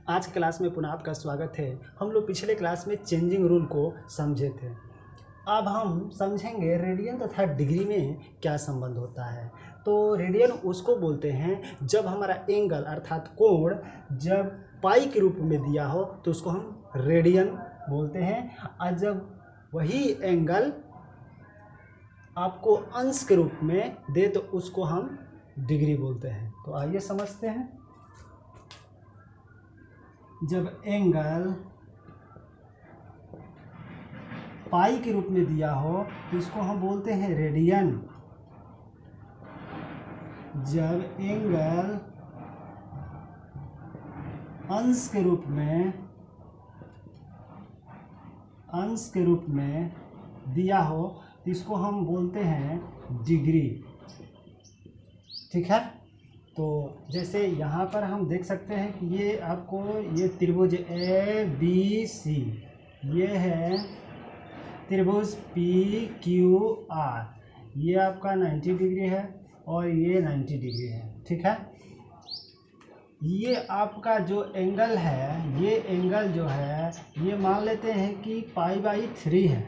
आज क्लास में पुनः आपका स्वागत है। हम लोग पिछले क्लास में चेंजिंग रूल को समझे थे। अब हम समझेंगे रेडियन तथा डिग्री में क्या संबंध होता है। तो रेडियन उसको बोलते हैं जब हमारा एंगल अर्थात कोण जब पाई के रूप में दिया हो तो उसको हम रेडियन बोलते हैं, और जब वही एंगल आपको अंश के रूप में दे तो उसको हम डिग्री बोलते हैं। तो आइए समझते हैं। जब एंगल पाई के रूप में दिया हो तो इसको हम बोलते हैं रेडियन। जब एंगल अंश के रूप में दिया हो तो इसको हम बोलते हैं डिग्री। ठीक है, तो जैसे यहाँ पर हम देख सकते हैं कि ये आपको ये त्रिभुज ए बी सी, ये है त्रिभुज पी क्यू आर, ये आपका 90 डिग्री है और ये 90 डिग्री है। ठीक है, ये आपका जो एंगल है, ये एंगल जो है ये मान लेते हैं कि पाई/3 है।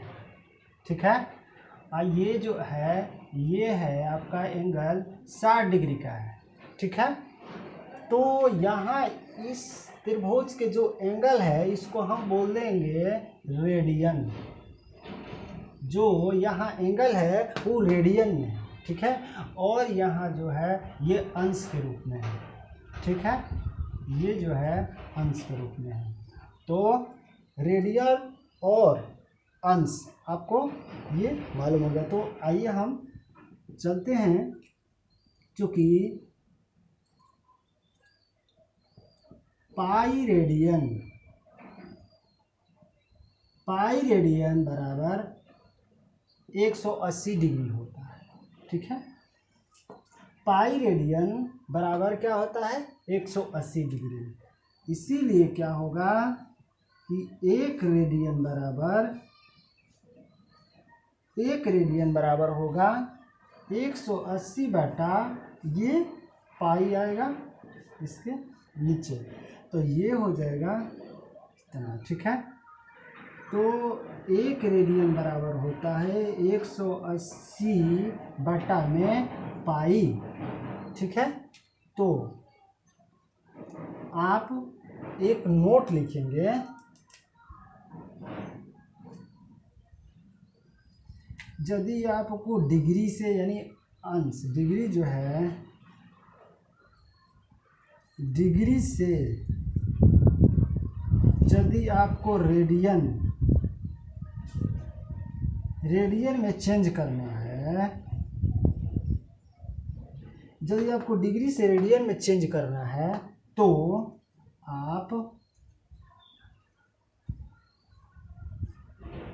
ठीक है, और ये जो है ये है आपका एंगल 60 डिग्री का है। ठीक है, तो यहाँ इस त्रिभुज के जो एंगल है इसको हम बोल देंगे रेडियन। जो यहाँ एंगल है वो रेडियन में है। ठीक है, और यहाँ जो है ये अंश के रूप में है। ठीक है, ये जो है अंश के रूप में है। तो रेडियन और अंश आपको ये मालूम होगा। तो आइए हम चलते हैं, क्योंकि पाई रेडियन बराबर 180 डिग्री होता है। ठीक है, पाई रेडियन बराबर क्या होता है 180 डिग्री। इसीलिए क्या होगा कि एक रेडियन बराबर होगा 180 बटा ये पाई आएगा इसके नीचे, तो ये हो जाएगा इतना। ठीक है, तो एक रेडियन बराबर होता है 180 बटा में पाई। ठीक है, तो आप एक नोट लिखेंगे, यदि आपको डिग्री से यानी अंश, डिग्री जो है डिग्री से यदि आपको रेडियन में चेंज करना है, यदि आपको डिग्री से रेडियन में चेंज करना है तो आप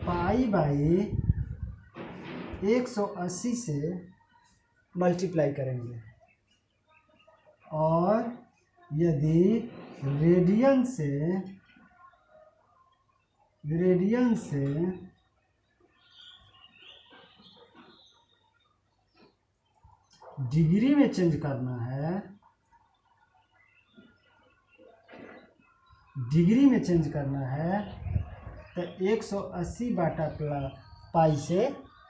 पाई/180 से मल्टीप्लाई करेंगे, और यदि रेडियन से डिग्री में चेंज करना है, तो 180 बटा पाई से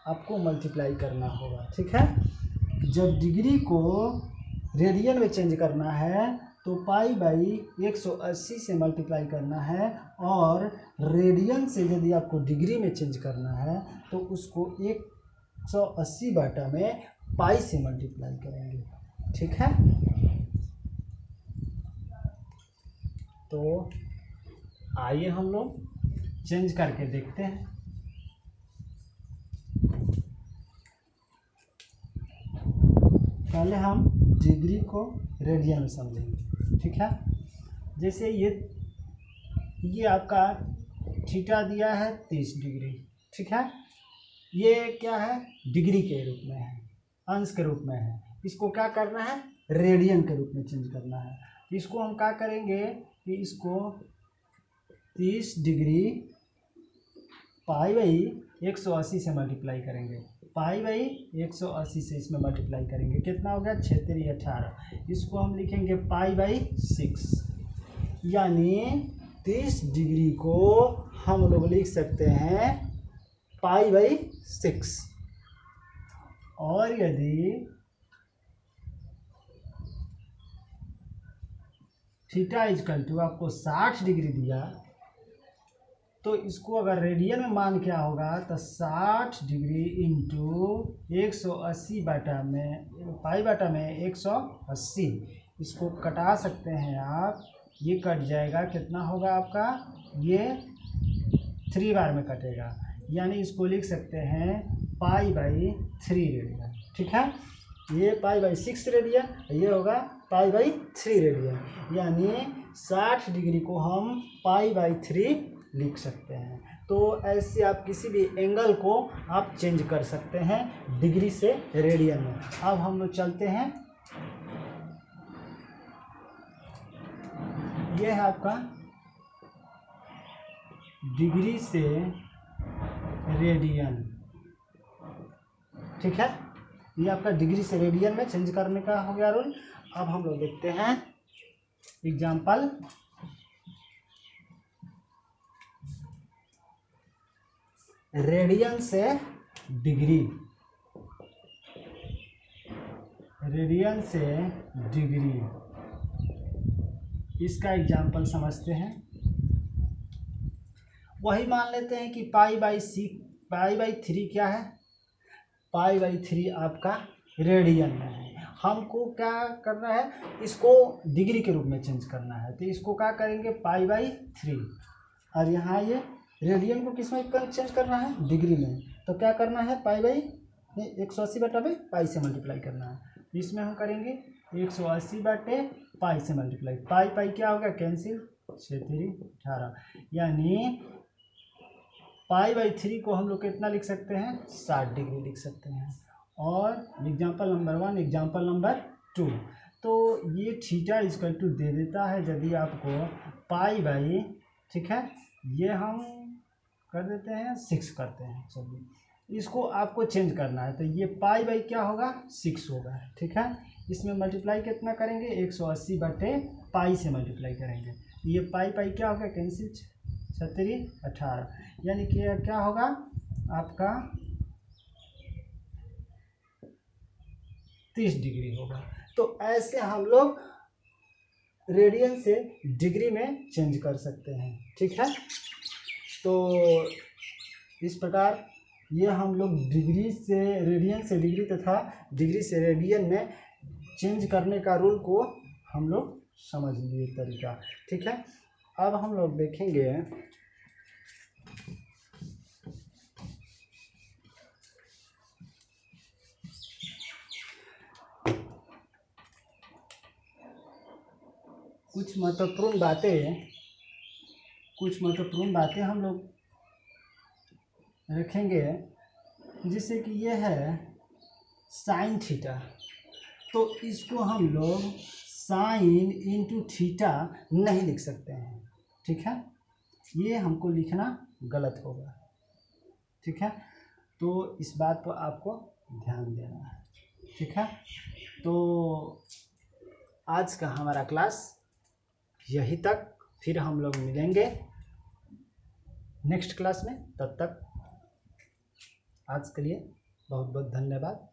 आपको मल्टीप्लाई करना होगा। ठीक है, जब डिग्री को रेडियन में चेंज करना है तो पाई/180 से मल्टीप्लाई करना है, और रेडियन से यदि आपको डिग्री में चेंज करना है तो उसको 180 बटा में पाई से मल्टीप्लाई करेंगे। ठीक है, तो आइए हम लोग चेंज करके देखते हैं। पहले हम डिग्री को रेडियन में समझेंगे। ठीक है, जैसे ये आपका थीटा दिया है 30 डिग्री। ठीक है, ये क्या है डिग्री के रूप में है, अंश के रूप में है। इसको क्या करना है रेडियन के रूप में चेंज करना है। इसको हम क्या करेंगे कि इसको 30 डिग्री पाई/180 से मल्टीप्लाई करेंगे, पाई/180 से इसमें मल्टीप्लाई करेंगे, कितना हो गया 6×3 = 18। इसको हम लिखेंगे पाई/6। यानी 30 डिग्री को हम लोग लिख सकते हैं π/6। और यदि थीटा इजकल टू आपको 60 डिग्री दिया, तो इसको अगर रेडियन में मान क्या होगा, तो 60 डिग्री इंटू 180 पाई/में 180, इसको कटा सकते हैं आप। ये कट जाएगा, कितना होगा आपका, ये 3 बार में कटेगा, यानी इसको लिख सकते हैं π/3 रेडियन। ठीक है, ये π/6 रेडियन, ये होगा π/3 रेडियन, यानी 60 डिग्री को हम π/3 लिख सकते हैं। तो ऐसे आप किसी भी एंगल को आप चेंज कर सकते हैं डिग्री से रेडियन में। अब हम लोग चलते हैं, ये है आपका डिग्री से रेडियन। ठीक है, ये आपका डिग्री से रेडियन में चेंज करने का हो गया रूल। अब हम लोग देखते हैं एग्जाम्पल। रेडियन से डिग्री, रेडियन से डिग्री, इसका एग्जाम्पल समझते हैं। वही मान लेते हैं कि π/3 क्या है, π/3 आपका रेडियन में है। हमको क्या करना है, इसको डिग्री के रूप में चेंज करना है, तो इसको क्या करेंगे π/3, और यहाँ ये रेडियन को किस में चेंज करना है, डिग्री में। तो क्या करना है, 180/π से मल्टीप्लाई करना है। इसमें हम करेंगे 180/π से मल्टीप्लाई, पाई क्या होगा, कैंसिल, 6×3=18, यानी π/3 को हम लोग कितना लिख सकते हैं, 60 डिग्री लिख सकते हैं। और एग्जाम्पल नंबर 1, एग्जाम्पल नंबर 2, तो ये थीटा इजकल टू दे देता है यदि आपको π/, ठीक है, ये हम कर देते हैं 6 करते हैं। चलिए, इसको आपको चेंज करना है, तो ये π/, क्या होगा, 6 होगा। ठीक है, इसमें मल्टीप्लाई कितना करेंगे, 180/π से मल्टीप्लाई करेंगे, ये पाई क्या होगा, कैंसिल, 6×3=18, यानी कि क्या होगा आपका 30 डिग्री होगा। तो ऐसे हम लोग रेडियन से डिग्री में चेंज कर सकते हैं। ठीक है, तो इस प्रकार ये हम लोग डिग्री से रेडियन से डिग्री तथा डिग्री से रेडियन में चेंज करने का रूल को हम लोग समझ लिए तरीका। ठीक है, अब हम लोग देखेंगे कुछ महत्वपूर्ण बातें हम लोग रखेंगे, जिससे कि ये है साइन थीटा, तो इसको हम लोग साइन इंटू थीटा नहीं लिख सकते हैं। ठीक है, ये हमको लिखना गलत होगा। ठीक है, तो इस बात पर आपको ध्यान देना है। ठीक है, तो आज का हमारा क्लास यही तक, फिर हम लोग मिलेंगे नेक्स्ट क्लास में। तब तक आज के लिए बहुत बहुत धन्यवाद।